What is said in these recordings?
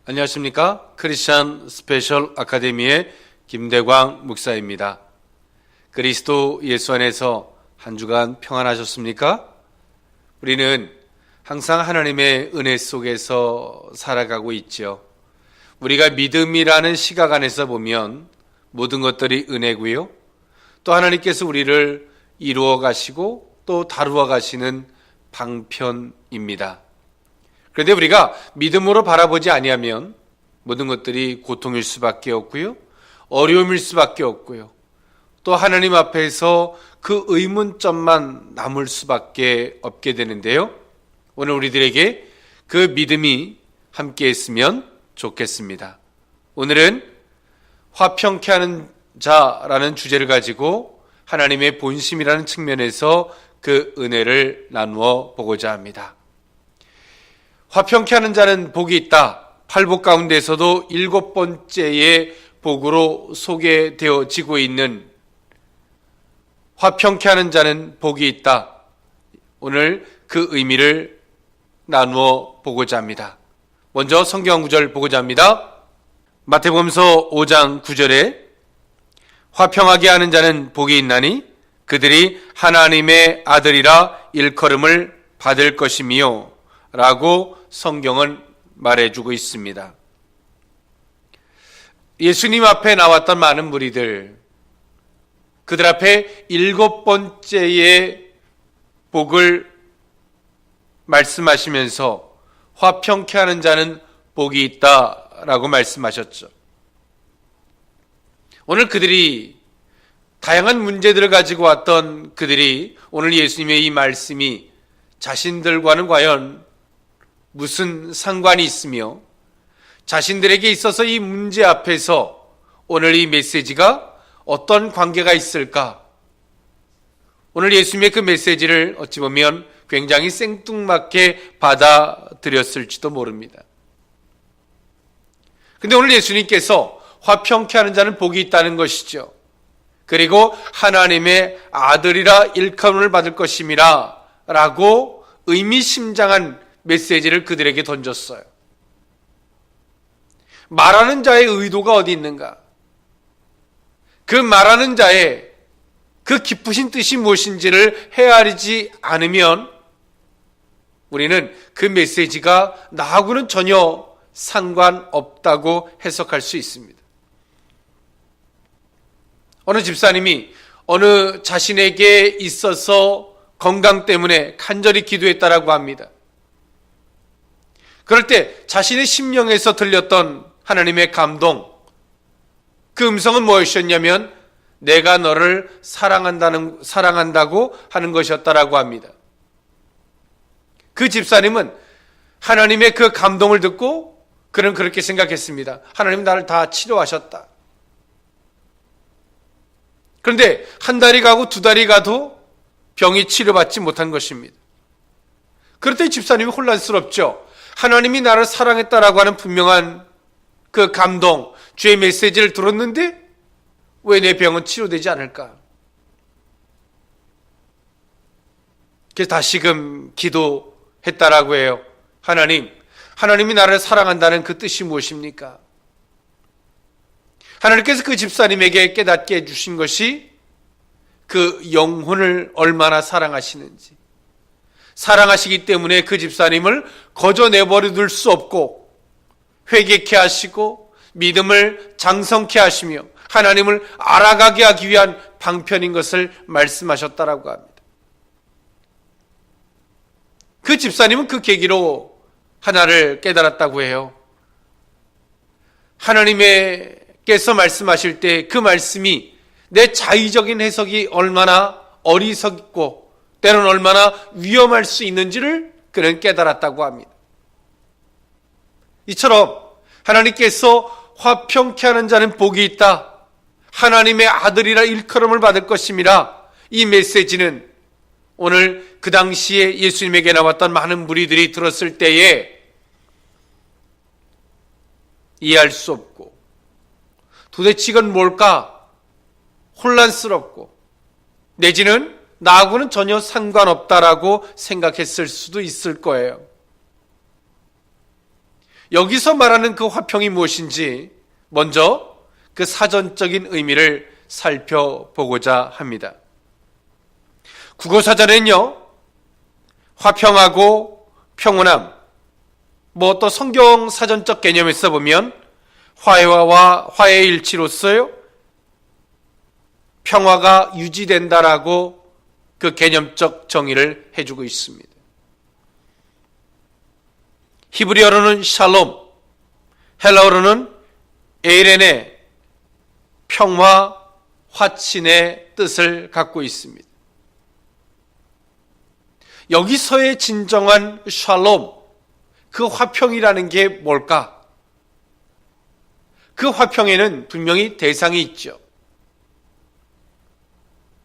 안녕하십니까? 크리스천 스페셜 아카데미의 김대광 목사입니다. 그리스도 예수 안에서 한 주간 평안하셨습니까? 우리는 항상 하나님의 은혜 속에서 살아가고 있죠. 우리가 믿음이라는 시각 안에서 보면 모든 것들이 은혜고요. 또 하나님께서 우리를 이루어 가시고 또 다루어 가시는 방편입니다. 그런데 우리가 믿음으로 바라보지 아니하면 모든 것들이 고통일 수밖에 없고요. 어려움일 수밖에 없고요. 또 하나님 앞에서 그 의문점만 남을 수밖에 없게 되는데요. 오늘 우리들에게 그 믿음이 함께 했으면 좋겠습니다. 오늘은 화평케 하는 자라는 주제를 가지고 하나님의 본심이라는 측면에서 그 은혜를 나누어 보고자 합니다. 화평케 하는 자는 복이 있다. 팔복 가운데서도 7번째의 복으로 소개되어지고 있는 화평케 하는 자는 복이 있다. 오늘 그 의미를 나누어 보고자 합니다. 먼저 성경 구절 보고자 합니다. 마태복음서 5장 9절에 화평하게 하는 자는 복이 있나니 그들이 하나님의 아들이라 일컬음을 받을 것이며 라고 성경은 말해주고 있습니다. 예수님 앞에 나왔던 많은 무리들, 그들 앞에 7번째의 복을 말씀하시면서 화평케 하는 자는 복이 있다라고 말씀하셨죠. 오늘 그들이 다양한 문제들을 가지고 왔던 그들이 오늘 예수님의 이 말씀이 자신들과는 과연 무슨 상관이 있으며 자신들에게 있어서 이 문제 앞에서 오늘 이 메시지가 어떤 관계가 있을까? 오늘 예수님의 그 메시지를 어찌 보면 굉장히 생뚱맞게 받아들였을지도 모릅니다. 근데 오늘 예수님께서 화평케 하는 자는 복이 있다는 것이죠. 그리고 하나님의 아들이라 일컬음을 받을 것임이라 라고 의미심장한 메시지를 그들에게 던졌어요. 말하는 자의 의도가 어디 있는가? 그 말하는 자의 그 깊으신 뜻이 무엇인지를 헤아리지 않으면 우리는 그 메시지가 나하고는 전혀 상관없다고 해석할 수 있습니다. 어느 집사님이 어느 자신에게 있어서 건강 때문에 간절히 기도했다라고 합니다. 그럴 때 자신의 심령에서 들렸던 하나님의 감동, 그 음성은 무엇이었냐면 내가 너를 사랑한다고 하는 것이었다라고 합니다. 그 집사님은 하나님의 그 감동을 듣고 그는 그렇게 생각했습니다. 하나님 나를 다 치료하셨다. 그런데 한 달이 가고 두 달이 가도 병이 치료받지 못한 것입니다. 그럴 때 집사님이 혼란스럽죠. 하나님이 나를 사랑했다라고 하는 분명한 그 감동, 주의 메시지를 들었는데 왜 내 병은 치료되지 않을까? 그래서 다시금 기도했다라고 해요. 하나님이 나를 사랑한다는 그 뜻이 무엇입니까? 하나님께서 그 집사님에게 깨닫게 해주신 것이 그 영혼을 얼마나 사랑하시는지, 사랑하시기 때문에 그 집사님을 거저 내버려 둘 수 없고 회개케 하시고 믿음을 장성케 하시며 하나님을 알아가게 하기 위한 방편인 것을 말씀하셨다라고 합니다. 그 집사님은 그 계기로 하나를 깨달았다고 해요. 하나님께서 말씀하실 때 그 말씀이 내 자의적인 해석이 얼마나 어리석고 때로는 얼마나 위험할 수 있는지를 그는 깨달았다고 합니다. 이처럼 하나님께서 화평케 하는 자는 복이 있다. 하나님의 아들이라 일컬음을 받을 것임이라. 이 메시지는 오늘 그 당시에 예수님에게 나왔던 많은 무리들이 들었을 때에 이해할 수 없고 도대체 이건 뭘까? 혼란스럽고 내지는 나하고는 전혀 상관없다라고 생각했을 수도 있을 거예요. 여기서 말하는 그 화평이 무엇인지 먼저 그 사전적인 의미를 살펴보고자 합니다. 국어사전에는요, 화평하고 평온함, 또 성경 사전적 개념에서 보면 화해와 화해의 일치로서요, 평화가 유지된다라고 그 개념적 정의를 해주고 있습니다. 히브리어로는 샬롬, 헬라어로는 에이레네, 평화, 화친의 뜻을 갖고 있습니다. 여기서의 진정한 샬롬, 그 화평이라는 게 뭘까? 그 화평에는 분명히 대상이 있죠.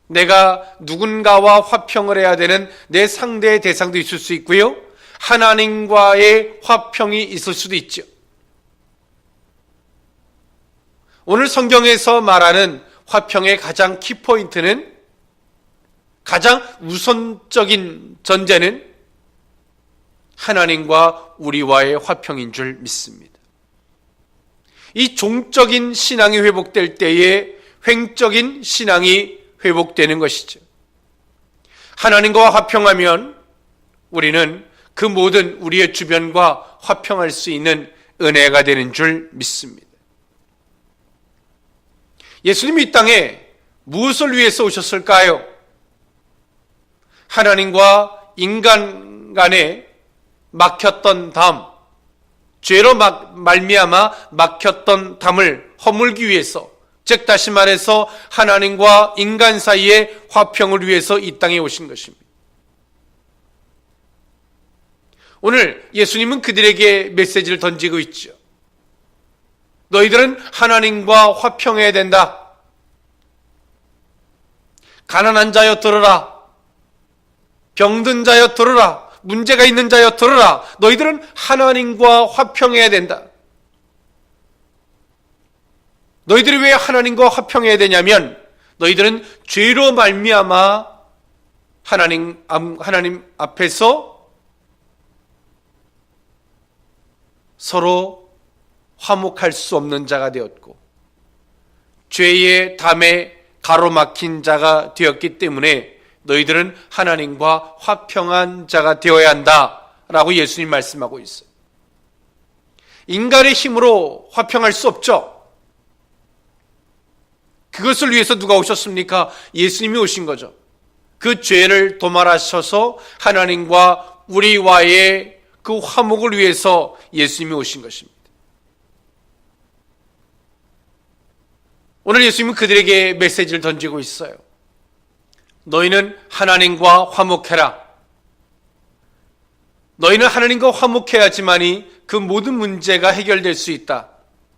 내가 누군가와 화평을 해야 되는 내 상대의 대상도 있을 수 있고요, 하나님과의 화평이 있을 수도 있죠. 오늘 성경에서 말하는 화평의 가장 키포인트는, 가장 우선적인 전제는 하나님과 우리와의 화평인 줄 믿습니다. 이 종적인 신앙이 회복될 때에 횡적인 신앙이 회복되는 것이죠. 하나님과 화평하면 우리는 그 모든 우리의 주변과 화평할 수 있는 은혜가 되는 줄 믿습니다. 예수님이 이 땅에 무엇을 위해서 오셨을까요? 하나님과 인간 간에 막혔던 담, 죄로 말미암아 막혔던 담을 허물기 위해서, 즉 다시 말해서 하나님과 인간 사이의 화평을 위해서 이 땅에 오신 것입니다. 오늘 예수님은 그들에게 메시지를 던지고 있죠. 너희들은 하나님과 화평해야 된다. 가난한 자여 들으라. 병든 자여 들으라. 문제가 있는 자여 들으라. 너희들은 하나님과 화평해야 된다. 너희들이 왜 하나님과 화평해야 되냐면, 너희들은 죄로 말미암아 하나님 앞에서 서로 화목할 수 없는 자가 되었고, 죄의 담에 가로막힌 자가 되었기 때문에 너희들은 하나님과 화평한 자가 되어야 한다라고 예수님 말씀하고 있어요. 인간의 힘으로 화평할 수 없죠. 그것을 위해서 누가 오셨습니까? 예수님이 오신 거죠. 그 죄를 도말하셔서 하나님과 우리와의 그 화목을 위해서 예수님이 오신 것입니다. 오늘 예수님은 그들에게 메시지를 던지고 있어요. 너희는 하나님과 화목해라. 너희는 하나님과 화목해야지만이 그 모든 문제가 해결될 수 있다.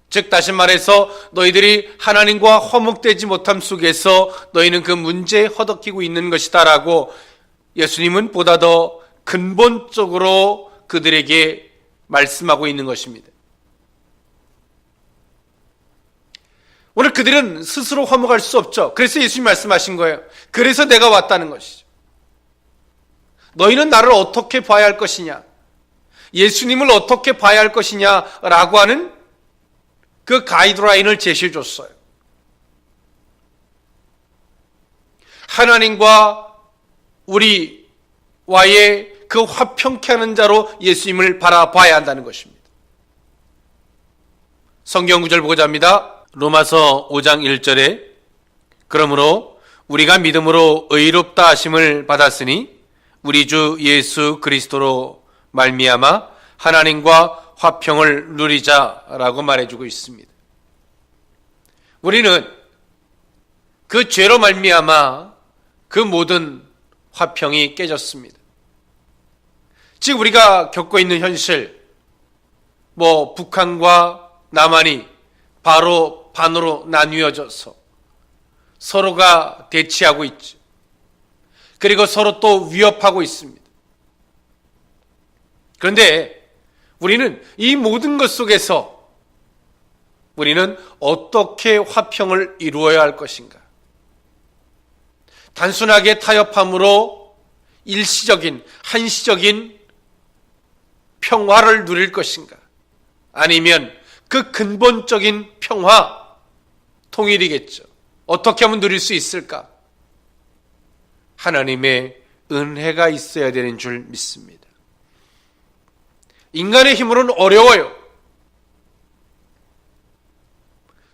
즉 다시 말해서 너희들이 하나님과 화목되지 못함 속에서 너희는 그 문제에 허덕이고 있는 것이다 라고 예수님은 보다 더 근본적으로 그들에게 말씀하고 있는 것입니다. 오늘 그들은 스스로 화목할 수 없죠. 그래서 예수님이 말씀하신 거예요. 그래서 내가 왔다는 것이죠. 너희는 나를 어떻게 봐야 할 것이냐, 예수님을 어떻게 봐야 할 것이냐라고 하는 그 가이드라인을 제시해 줬어요. 하나님과 우리와의 그 화평케 하는 자로 예수님을 바라봐야 한다는 것입니다. 성경 구절 보고자 합니다. 로마서 5장 1절에 그러므로 우리가 믿음으로 의롭다 하심을 받았으니 우리 주 예수 그리스도로 말미암아 하나님과 화평을 누리자라고 말해주고 있습니다. 우리는 그 죄로 말미암아 그 모든 화평이 깨졌습니다. 즉 우리가 겪고 있는 현실, 북한과 남한이 바로 반으로 나뉘어져서 서로가 대치하고 있죠. 그리고 서로 또 위협하고 있습니다. 그런데 우리는 이 모든 것 속에서 우리는 어떻게 화평을 이루어야 할 것인가? 단순하게 타협함으로 일시적인, 한시적인 평화를 누릴 것인가? 아니면 그 근본적인 평화, 통일이겠죠. 어떻게 하면 누릴 수 있을까? 하나님의 은혜가 있어야 되는 줄 믿습니다. 인간의 힘으로는 어려워요.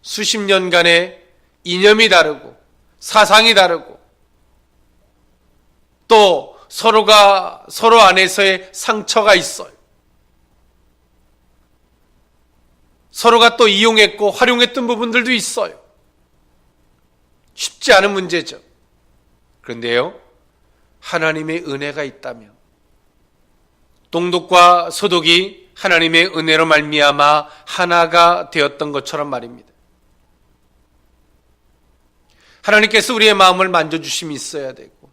수십 년간의 이념이 다르고 사상이 다르고 또 서로가 서로 안에서의 상처가 있어요. 서로가 또 이용했고 활용했던 부분들도 있어요. 쉽지 않은 문제죠. 그런데요, 하나님의 은혜가 있다며 동독과 서독이 하나님의 은혜로 말미암아 하나가 되었던 것처럼 말입니다. 하나님께서 우리의 마음을 만져주심이 있어야 되고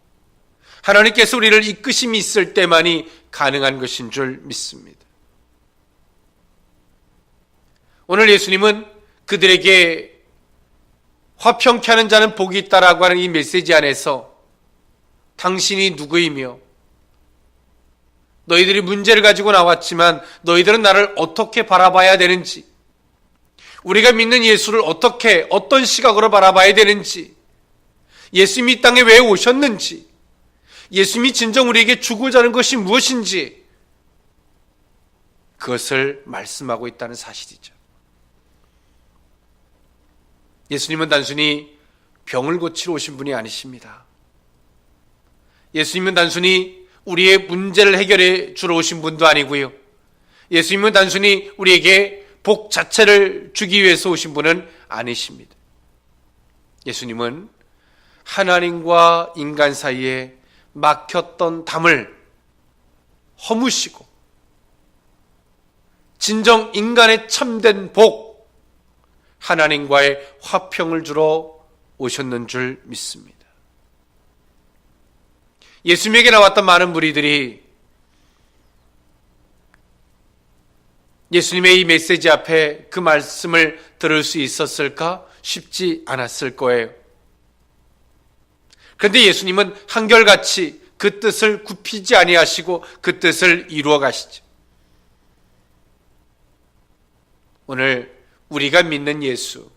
하나님께서 우리를 이끄심이 있을 때만이 가능한 것인 줄 믿습니다. 오늘 예수님은 그들에게 화평케 하는 자는 복이 있다라고 하는 이 메시지 안에서 당신이 누구이며 너희들이 문제를 가지고 나왔지만 너희들은 나를 어떻게 바라봐야 되는지, 우리가 믿는 예수를 어떤 시각으로 바라봐야 되는지, 예수님이 이 땅에 왜 오셨는지, 예수님이 진정 우리에게 주고자 하는 것이 무엇인지 그것을 말씀하고 있다는 사실이죠. 예수님은 단순히 병을 고치러 오신 분이 아니십니다. 예수님은 단순히 우리의 문제를 해결해 주러 오신 분도 아니고요. 예수님은 단순히 우리에게 복 자체를 주기 위해서 오신 분은 아니십니다. 예수님은 하나님과 인간 사이에 막혔던 담을 허무시고 진정 인간의 참된 복, 하나님과의 화평을 주러 오셨는 줄 믿습니다. 예수님에게 나왔던 많은 무리들이 예수님의 이 메시지 앞에 그 말씀을 들을 수 있었을까? 쉽지 않았을 거예요. 그런데 예수님은 한결같이 그 뜻을 굽히지 아니하시고 그 뜻을 이루어 가시죠. 오늘 우리가 믿는 예수,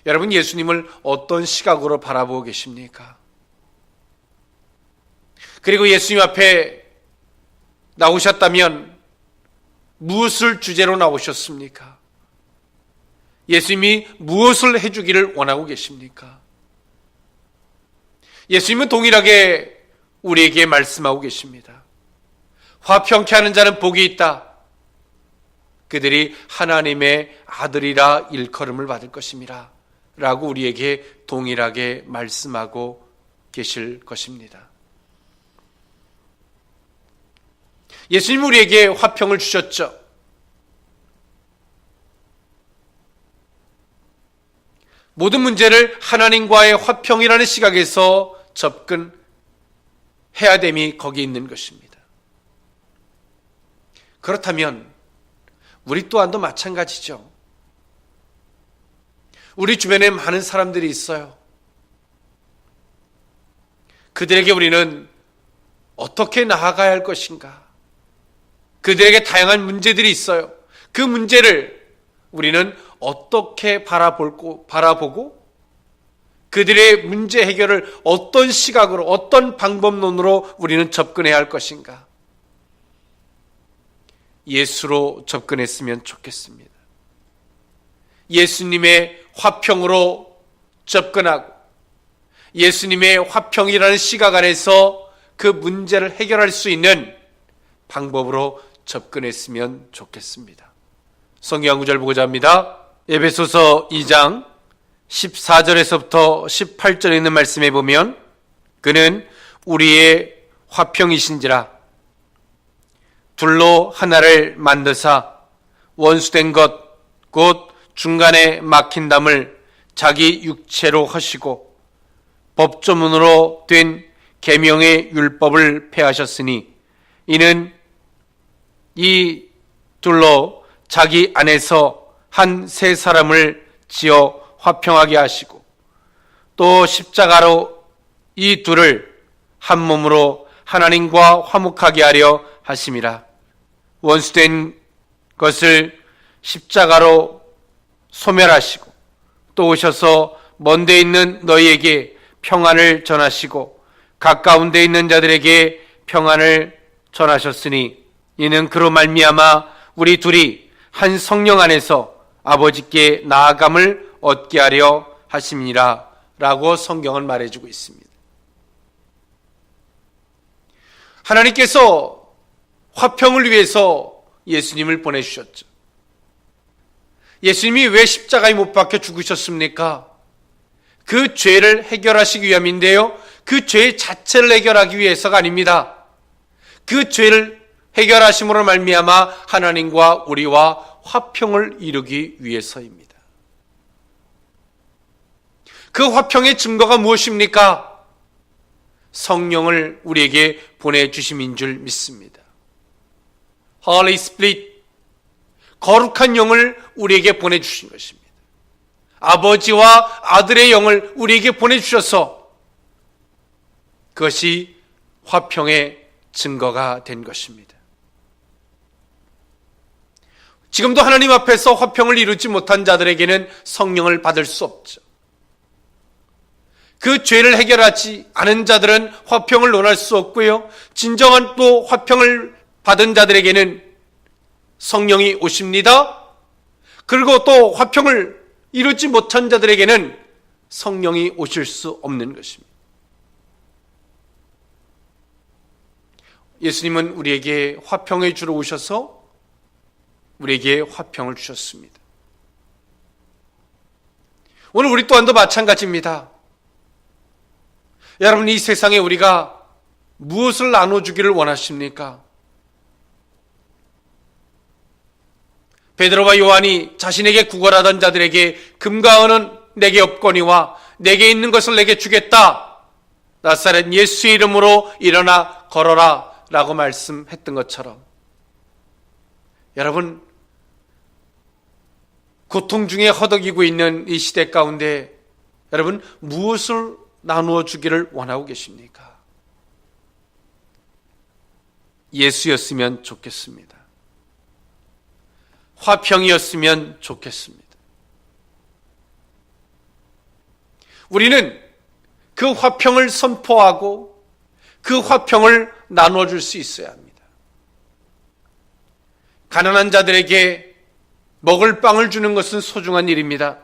여러분 예수님을 어떤 시각으로 바라보고 계십니까? 그리고 예수님 앞에 나오셨다면 무엇을 주제로 나오셨습니까? 예수님이 무엇을 해주기를 원하고 계십니까? 예수님은 동일하게 우리에게 말씀하고 계십니다. 화평케 하는 자는 복이 있다. 그들이 하나님의 아들이라 일컬음을 받을 것임이라 라고 우리에게 동일하게 말씀하고 계실 것입니다. 예수님 우리에게 화평을 주셨죠. 모든 문제를 하나님과의 화평이라는 시각에서 접근해야 됨이 거기 있는 것입니다. 그렇다면 우리 또한도 마찬가지죠. 우리 주변에 많은 사람들이 있어요. 그들에게 우리는 어떻게 나아가야 할 것인가? 그들에게 다양한 문제들이 있어요. 그 문제를 우리는 어떻게 바라보고 그들의 문제 해결을 어떤 시각으로, 어떤 방법론으로 우리는 접근해야 할 것인가? 예수로 접근했으면 좋겠습니다. 예수님의 화평으로 접근하고 예수님의 화평이라는 시각 안에서 그 문제를 해결할 수 있는 방법으로 접근했으면 좋겠습니다. 성경 한 구절 보고자 합니다. 에베소서 2장 14절에서부터 18절에 있는 말씀에 보면 그는 우리의 화평이신지라 둘로 하나를 만드사 원수된 것 곧 중간에 막힌 담을 자기 육체로 하시고 법조문으로 된 계명의 율법을 폐하셨으니 이는 이 둘로 자기 안에서 한 세 사람을 지어 화평하게 하시고 또 십자가로 이 둘을 한 몸으로 하나님과 화목하게 하려 하심이라. 원수된 그것을 십자가로 소멸하시고 또 오셔서 먼 데 있는 너희에게 평안을 전하시고 가까운 데 있는 자들에게 평안을 전하셨으니 이는 그로 말미암아 우리 둘이 한 성령 안에서 아버지께 나아감을 얻게 하려 하심이니라 라고 성경은 말해주고 있습니다. 하나님께서 화평을 위해서 예수님을 보내주셨죠. 예수님이 왜 십자가에 못 박혀 죽으셨습니까? 그 죄를 해결하시기 위함인데요, 그 죄 자체를 해결하기 위해서가 아닙니다. 그 죄를 해결하심으로 말미암아 하나님과 우리와 화평을 이루기 위해서입니다. 그 화평의 증거가 무엇입니까? 성령을 우리에게 보내주심인 줄 믿습니다. Holy Spirit, 거룩한 영을 우리에게 보내주신 것입니다. 아버지와 아들의 영을 우리에게 보내주셔서 그것이 화평의 증거가 된 것입니다. 지금도 하나님 앞에서 화평을 이루지 못한 자들에게는 성령을 받을 수 없죠. 그 죄를 해결하지 않은 자들은 화평을 논할 수 없고요, 진정한 또 화평을 받은 자들에게는 성령이 오십니다. 그리고 또 화평을 이루지 못한 자들에게는 성령이 오실 수 없는 것입니다. 예수님은 우리에게 화평의 주로 오셔서 우리에게 화평을 주셨습니다. 오늘 우리 또한도 마찬가지입니다. 여러분, 이 세상에 우리가 무엇을 나눠주기를 원하십니까? 베드로와 요한이 자신에게 구걸하던 자들에게 금과 은은 내게 없거니와 내게 있는 것을 내게 주겠다, 나사렛 예수의 이름으로 일어나 걸어라 라고 말씀했던 것처럼, 여러분, 고통 중에 허덕이고 있는 이 시대 가운데 여러분, 무엇을 나누어 주기를 원하고 계십니까? 예수였으면 좋겠습니다. 화평이었으면 좋겠습니다. 우리는 그 화평을 선포하고 그 화평을 나누어 줄 수 있어야 합니다. 가난한 자들에게 먹을 빵을 주는 것은 소중한 일입니다.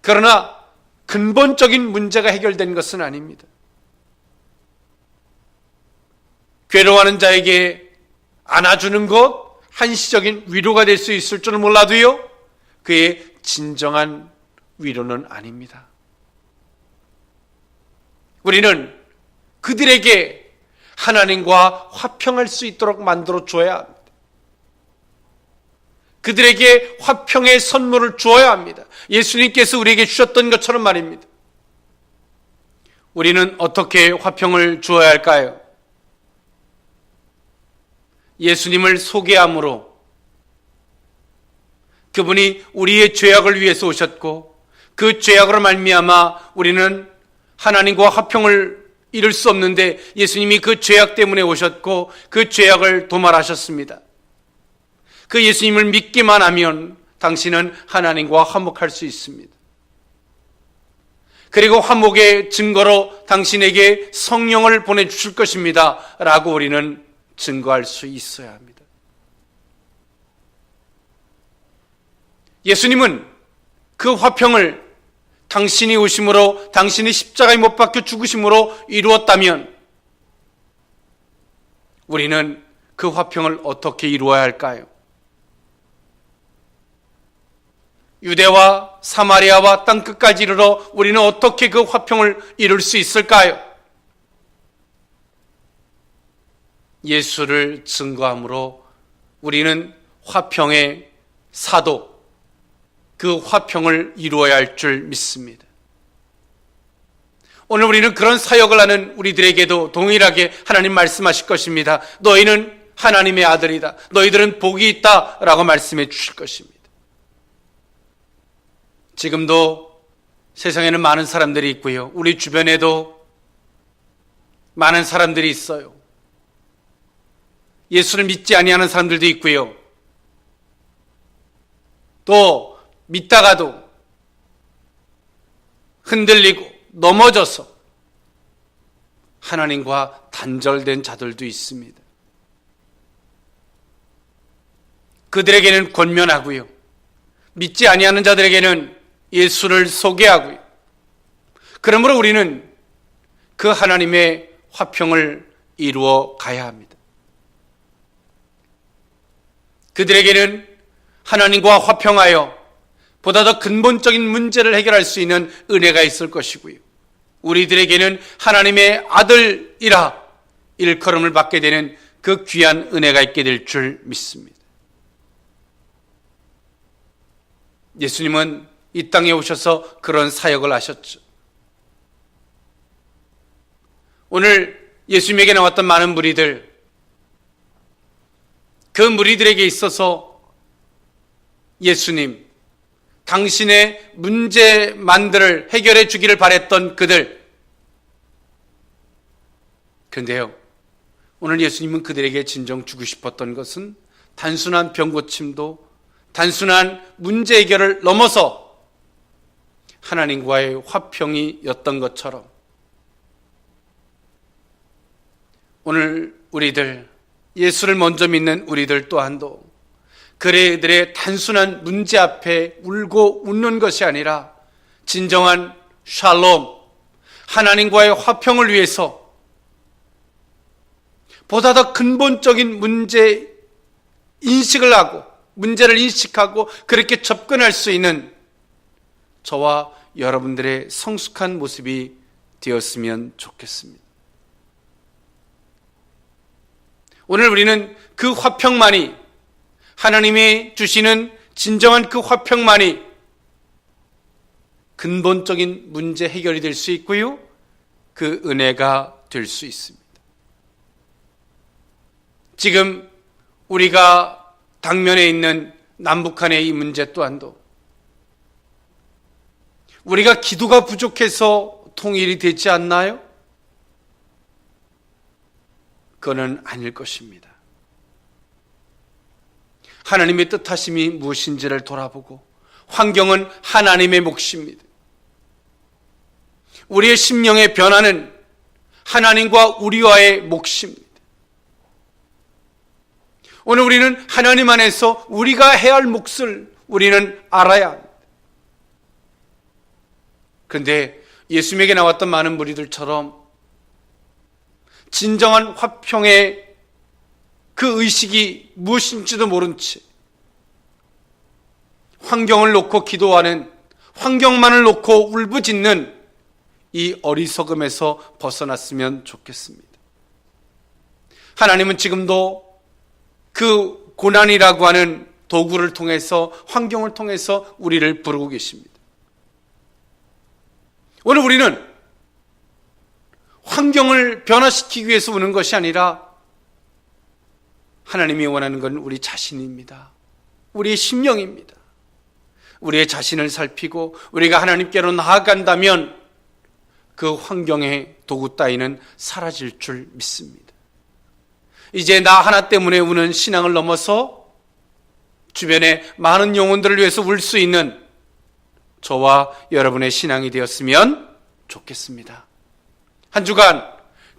그러나 근본적인 문제가 해결된 것은 아닙니다. 괴로워하는 자에게 안아주는 것, 한시적인 위로가 될 수 있을 줄은 몰라도요, 그의 진정한 위로는 아닙니다. 우리는 그들에게 하나님과 화평할 수 있도록 만들어 줘야 합니다. 그들에게 화평의 선물을 주어야 합니다. 예수님께서 우리에게 주셨던 것처럼 말입니다. 우리는 어떻게 화평을 주어야 할까요? 예수님을 소개함으로, 그분이 우리의 죄악을 위해서 오셨고 그 죄악으로 말미암아 우리는 하나님과 화평을 이룰 수 없는데 예수님이 그 죄악 때문에 오셨고 그 죄악을 도말하셨습니다. 그 예수님을 믿기만 하면 당신은 하나님과 화목할 수 있습니다. 그리고 화목의 증거로 당신에게 성령을 보내주실 것입니다 라고 우리는 증거할 수 있어야 합니다. 예수님은 그 화평을 당신이 오심으로, 당신이 십자가에 못 박혀 죽으심으로 이루었다면 우리는 그 화평을 어떻게 이루어야 할까요? 유대와 사마리아와 땅끝까지 이르러 우리는 어떻게 그 화평을 이룰 수 있을까요? 예수를 증거함으로 우리는 화평의 사도, 그 화평을 이루어야 할 줄 믿습니다. 오늘 우리는 그런 사역을 하는 우리들에게도 동일하게 하나님 말씀하실 것입니다. 너희는 하나님의 아들이다, 너희들은 복이 있다 라고 말씀해 주실 것입니다. 지금도 세상에는 많은 사람들이 있고요, 우리 주변에도 많은 사람들이 있어요. 예수를 믿지 아니하는 사람들도 있고요, 또 믿다가도 흔들리고 넘어져서 하나님과 단절된 자들도 있습니다. 그들에게는 권면하고요, 믿지 아니하는 자들에게는 예수를 소개하고요, 그러므로 우리는 그 하나님의 화평을 이루어 가야 합니다. 그들에게는 하나님과 화평하여 보다 더 근본적인 문제를 해결할 수 있는 은혜가 있을 것이고요, 우리들에게는 하나님의 아들이라 일컬음을 받게 되는 그 귀한 은혜가 있게 될 줄 믿습니다. 예수님은 이 땅에 오셔서 그런 사역을 하셨죠. 오늘 예수님에게 나왔던 많은 무리들, 그 무리들에게 있어서 예수님, 당신의 문제만들을 해결해 주기를 바랬던 그들. 그런데요, 오늘 예수님은 그들에게 진정 주고 싶었던 것은 단순한 병고침도, 단순한 문제 해결을 넘어서 하나님과의 화평이었던 것처럼 오늘 우리들, 예수를 먼저 믿는 우리들 또한도 그들의 단순한 문제 앞에 울고 웃는 것이 아니라 진정한 샬롬, 하나님과의 화평을 위해서 보다 더 근본적인 문제 인식을 하고, 문제를 인식하고 그렇게 접근할 수 있는 저와 여러분들의 성숙한 모습이 되었으면 좋겠습니다. 오늘 우리는 그 화평만이, 하나님이 주시는 진정한 그 화평만이 근본적인 문제 해결이 될 수 있고요, 그 은혜가 될 수 있습니다. 지금 우리가 당면에 있는 남북한의 이 문제 또한도 우리가 기도가 부족해서 통일이 되지 않나요? 그거는 아닐 것입니다. 하나님의 뜻하심이 무엇인지를 돌아보고, 환경은 하나님의 몫입니다. 우리의 심령의 변화는 하나님과 우리와의 몫입니다. 오늘 우리는 하나님 안에서 우리가 해야 할 몫을 우리는 알아야 합니다. 그런데 예수님에게 나왔던 많은 무리들처럼 진정한 화평의 그 의식이 무엇인지도 모른 채 환경을 놓고 기도하는, 환경만을 놓고 울부짖는 이 어리석음에서 벗어났으면 좋겠습니다. 하나님은 지금도 그 고난이라고 하는 도구를 통해서, 환경을 통해서 우리를 부르고 계십니다. 오늘 우리는 환경을 변화시키기 위해서 오는 것이 아니라 하나님이 원하는 건 우리 자신입니다. 우리의 심령입니다. 우리의 자신을 살피고 우리가 하나님께로 나아간다면 그 환경의 도구 따위는 사라질 줄 믿습니다. 이제 나 하나 때문에 우는 신앙을 넘어서 주변의 많은 영혼들을 위해서 울 수 있는 저와 여러분의 신앙이 되었으면 좋겠습니다. 한 주간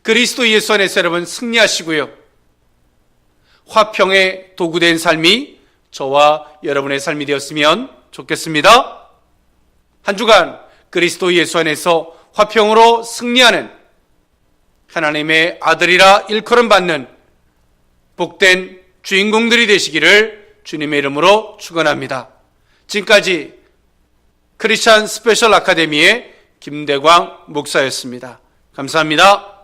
그리스도 예수 안에서 여러분 승리하시고요, 화평의 도구된 삶이 저와 여러분의 삶이 되었으면 좋겠습니다. 한 주간 그리스도 예수 안에서 화평으로 승리하는 하나님의 아들이라 일컬음 받는 복된 주인공들이 되시기를 주님의 이름으로 축원합니다. 지금까지 크리스천 스페셜 아카데미의 김대광 목사였습니다. 감사합니다.